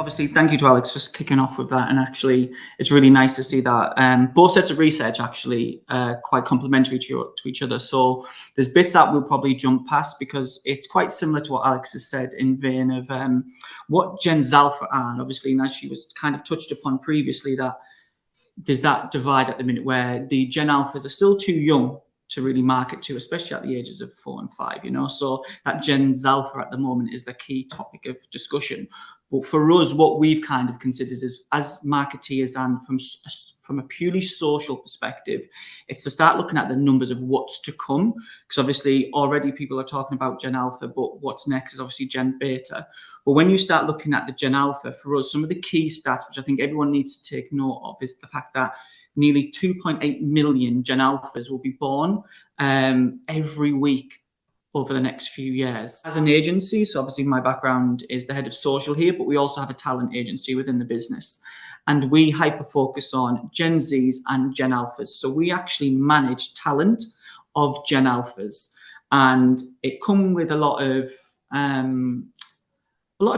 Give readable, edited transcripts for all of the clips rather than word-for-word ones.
Obviously, thank you to Alex for kicking off with that. And actually, it's really nice to see that both sets of research actually quite complementary to each other. So there's bits that we'll probably jump past because it's quite similar to what Alex has said in vein of what Gen Alpha are. And obviously, and as she was kind of touched upon previously, that there's that divide at the minute where the Gen Alphas are still too young to really market to, especially at the ages of 4 and 5, so that Gen Alpha at the moment is the key topic of discussion. But for us, what we've kind of considered as marketeers and from a purely social perspective, it's to start looking at the numbers of what's to come, because obviously already people are talking about Gen Alpha, but what's next is obviously Gen Beta. But when you start looking at the Gen Alpha, for us, some of the key stats, which I think everyone needs to take note of, is the fact that nearly 2.8 million Gen Alphas will be born every week over the next few years. As an agency, so obviously my background is the head of social here, but we also have a talent agency within the business. And we hyper focus on Gen Zs and Gen Alphas. So we actually manage talent of Gen Alphas. And it comes with a lot of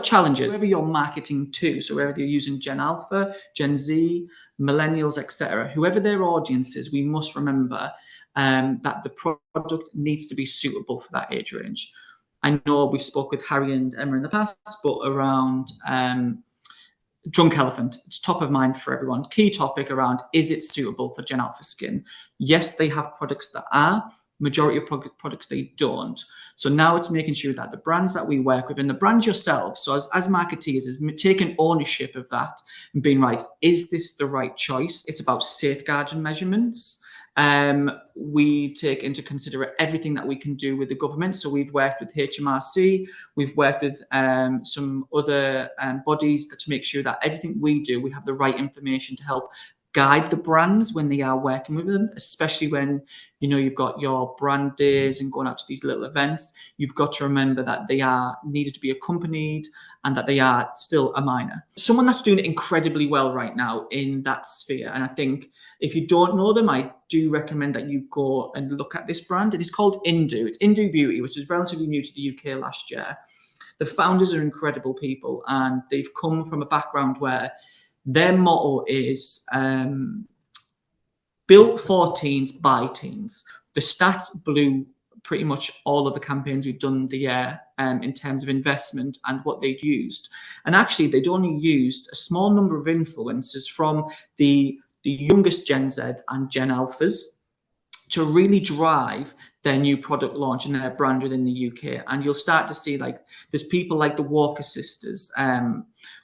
challenges. Whoever you're marketing to, so whether you're using Gen Alpha, Gen Z, millennials, etc., whoever their audience is, we must remember that the product needs to be suitable for that age range. I know we spoke with Harry and Emma in the past, but around Drunk Elephant, it's top of mind for everyone. Key topic around, is it suitable for Gen Alpha skin? Yes, they have products that are. Majority of products they don't. So now it's making sure that the brands that we work with and the brands yourselves, so as marketeers, is taking ownership of that and being right, is this the right choice? It's about safeguarding measurements. We take into consideration everything that we can do with the government. So we've worked with HMRC, we've worked with some other bodies to make sure that everything we do, we have the right information to help guide the brands when they are working with them, especially when you've got your brand days and going out to these little events. You've got to remember that they are needed to be accompanied and that they are still a minor. Someone that's doing incredibly well right now in that sphere, and I think if you don't know them, I do recommend that you go and look at this brand. It is called Indu. It's Indu Beauty, which is relatively new to the UK last year. The founders are incredible people, and they've come from a background where their motto is built for teens by teens. The stats blew pretty much all of the campaigns we've done the year in terms of investment and what they'd used. And actually, they'd only used a small number of influencers from the youngest Gen Z and Gen Alphas to really drive their new product launch and their brand within the UK. And you'll start to see there's people like the Walker sisters,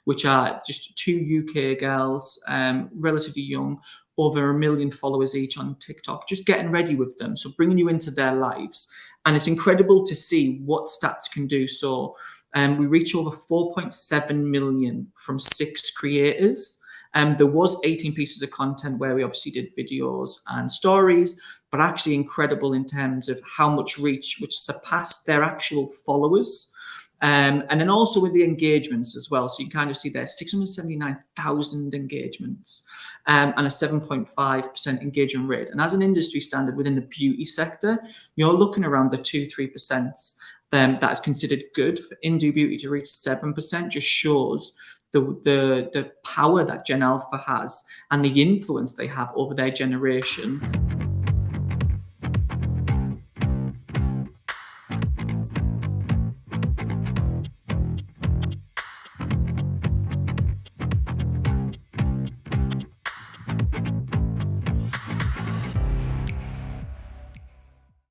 which are just two UK girls, relatively young, over 1 million followers each on TikTok, just getting ready with them. So bringing you into their lives. And it's incredible to see what stats can do. So we reach over 4.7 million from 6 creators. There was 18 pieces of content where we obviously did videos and stories, but actually incredible in terms of how much reach, which surpassed their actual followers. And then also with the engagements as well. So you can kind of see there 679,000 engagements and a 7.5% engagement rate. And as an industry standard within the beauty sector, you're looking around the 2-3%. That is considered good. For Indu Beauty to reach 7% just shows the power that Gen Alpha has and the influence they have over their generation.